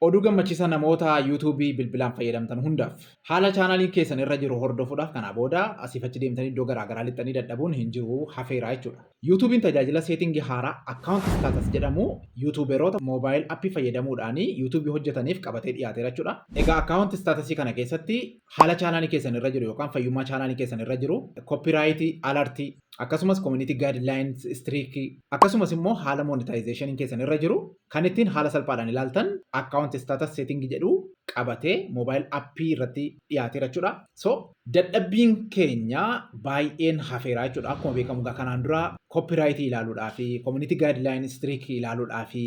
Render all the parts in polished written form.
Oduu gammachiisa namoota yuutuubii bilbilaan fayyadamtan hundaaf haala chaanaliin keessan irra jiru hordofuudhaaf kanaa booda asiif achi deemtanii iddoo garaagaraa lixxanii dadhabuun hin jiru hafeeraa jechuudha. Yuutuubiin tajaajila seetingii haaraa akkaawunti staatas jedhamu yuutuuberoota moobaayil appii fayyadamuudhaan yuutuubii hojjetaniif qabatee dhiyaateera jechuudha. Egaa akkaawunti staatasii kana keessatti haala chaanalii keessan irra jiru yookaan fayyummaa chaanalii keessan irra jiru koppiraayitii, alartii akkasumas community guidelines striikii akkasumas immoo haala monetization keessan irra jiru kan ittiin haala salphaadhaan ilaaltan akkaawunti staatas seetingii jedhu qabatee moobaayil appii irratti dhiyaateera jechuudha. So dadhabbiin keenya baay'een hafeeraa jechuudha. Akkuma beekamu kanaan dura koppiraayitii ilaaluudhaa fi community guidelines striikii ilaaluudhaa fi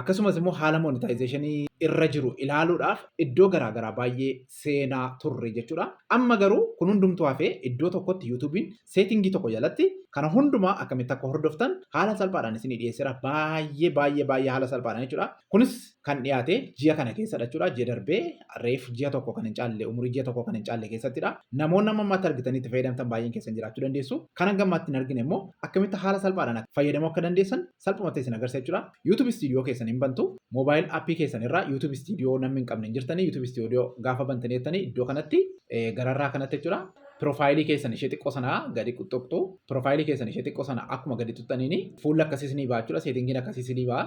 akkasumas immoo haala monetization irra jiru ilaaluudhaaf iddoo garaagaraa baay'ee seenaa turre jechuudha. Amma garuu kun hundumtuu hafee iddoo tokkotti yuutuubiin seetingii tokko jalatti kana hundumaa akkamitti akka hordoftan haala salphaadhaan isin dhiyeesseera baay'ee haala salphaadhaan jechuudha. Kunis kan dhiyaate ji'a kana keessadha jechuudha. Ji'a darbee reef ji'a tokko kan hin caalle umurii ji'a tokko kan hin caalle keessattidha. Namoonni amma ammaatti argitanii itti fayyadamtan baay'een keessan jiraachuu dandeessu. Kan gammaatti hin argine immoo akkamitti haala salphaadhaan fayyadamuu akka dandeessan salphumatti isin agarsiisa jechuudha. YouTube Studio keessan hin bantu moobaayil appii keessan irraa YouTube Studio namni hin qabne hin jirtanii YouTube Studio gaafa bantaneettanii iddoo kanatti gararraa kanatti jechuudha. Profaayilii keessan ishee xiqqoo sana gadi tuqxu. Profaayilii keessan ishee xiqqoo sana akkuma gadi tuqxaniini fuula akkasiis ni ba'a jechuudha. Seetingiin akkasiis ni ba'a.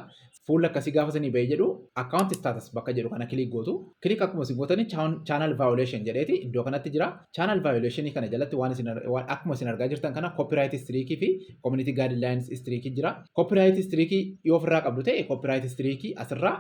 Fuula akkasii gaafa isin ba'ee jedhu akkaawunti staatas bakka jedhu kana kilik gootu. Kilik akkuma isin gootanii chaanal vaayuleeshin jedheeti iddoo kanatti jira. Chaanal vaayuleeshinii kana jalatti waan akkuma isin argaa jirtan kana koppiraayitii striikii fi community guidelines striikii jira. Koppiraayitii striikii yoo ofirraa qabdu ta'e koppiraayitii striikii asirraa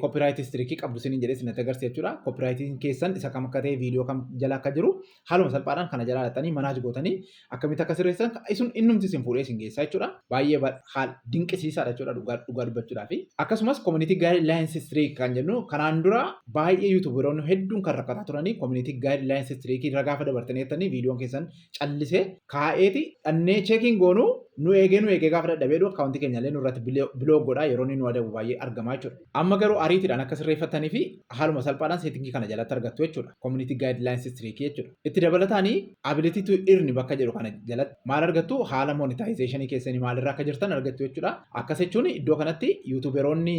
koppiraayitii striikii qabdu isiniin jedhee isin agarsiisa jechuudha. Koppiraayitiin keessan isa kam akka ta'e viidiyoo kam jala akka jiru haaluma salphaadhaan kana jalaa laxanii manaaj gootanii akkamitti akka sirreessan isin innumti isin fuudhee isin geessaa jechuudha. Baay'ee haala dinqisiisaadha jechuudha dhugaa dubbachuudhaaf. Akkasumas community guidelines striik kan jennu kanaan dura baay'ee yuutuuberoonni hedduun kan rakkataa turanii community guidelines striik irra gaafa dabartanii viidiyoon keessan callisee kaa'eeti dhannee cheekiin goonuu nu eegee gaafa dadhabeedhu akkaawuntii keenya illee nurratti biloog godhaa yeroo inni nu adabu baay'ee argamaa jechuudha. Amma garuu ariitiidhaan akka sirreeffatanii fi haaluma salphaadhaan seetingii kana jalatti argattu jechuudha. Community guidelines striikii jechuudha. Itti dabalataanii ability to earn bakka jedhu kana jalatti maal argattu haala monetization keessanii maalirraa akka jirtan argattu jechuudha. Akkas jechuun iddoo kanatti yuutuuberoonni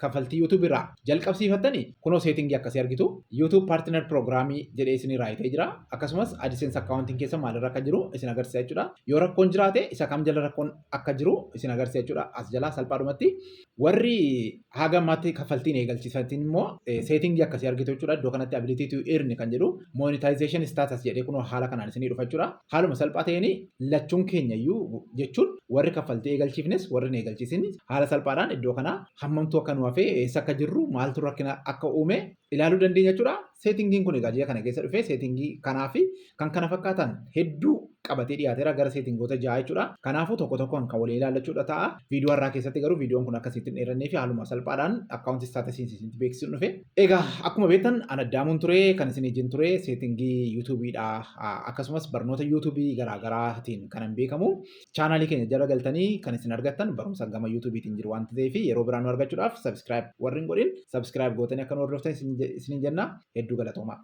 kafaltii yuutuub irraa jalqabsiifattanii kunoo seetingii akkasii argitu. YouTube partner programii jedhee isin raayitee jira. Akkasumas AdSense akkaawuntiin keessa maalirra akka jiru isin agarsiisa jechuudha. Yoo rakkoon jiraate isa kam jala rakkoon akka jiru isin agarsiisa jechuudha. As jalaa salphaadhumatti warri haga ammaatti kafaltiin eegalchiisatiin immoo seetingii akkasii argitu jechuudha. Iddoo kanatti ability to earn kan jedhu monetization status jedhee kunoo haala kanaan isinii dhufa jechuudha. Haaluma salphaa ta'een lachuun keenya iyyuu jechuun warri kafaltii eegalchiifnes warri hin eegalchiisnes haala salphaadhaan iddoo kana hammamtuu akka nu hafee eessa akka jirru maaltu rakkina akka uume ilaaluu dandeenya jechuudha. Seetingiin kun egaa ji'a kana keessa dhufee seetingii kanaa fi kan kana fakkaatan hedduu qabatee dhiyaateera gara seetingoota ja'a jechuudha. Kanaafuu tokko tokkoon kan walii ilaallachuudha ta'a. Viidiyoo har'aa keessatti garuu viidiyoon kun akkasitti hin dheerannee fi haaluma salphaadhaan akkaawunti staatasiin isin beeksisuun dhufe. Egaa akkuma beektan ana addaamuun ture kan isin ijjiin ture seetingii yuutuubiidha. Akkasumas barnoota yuutuubii garaagaraatiin kan beekamu chaanaalii keenya jala galtanii kan isin argattan barumsa gama yuutuubiitiin jiru waan ta'eef yeroo biraan nu argachuudhaaf sabskiraayib warri hin godhin sabskiraayib gootanii akka nu hordoftan isin jenna. Hedduu galatoomaa.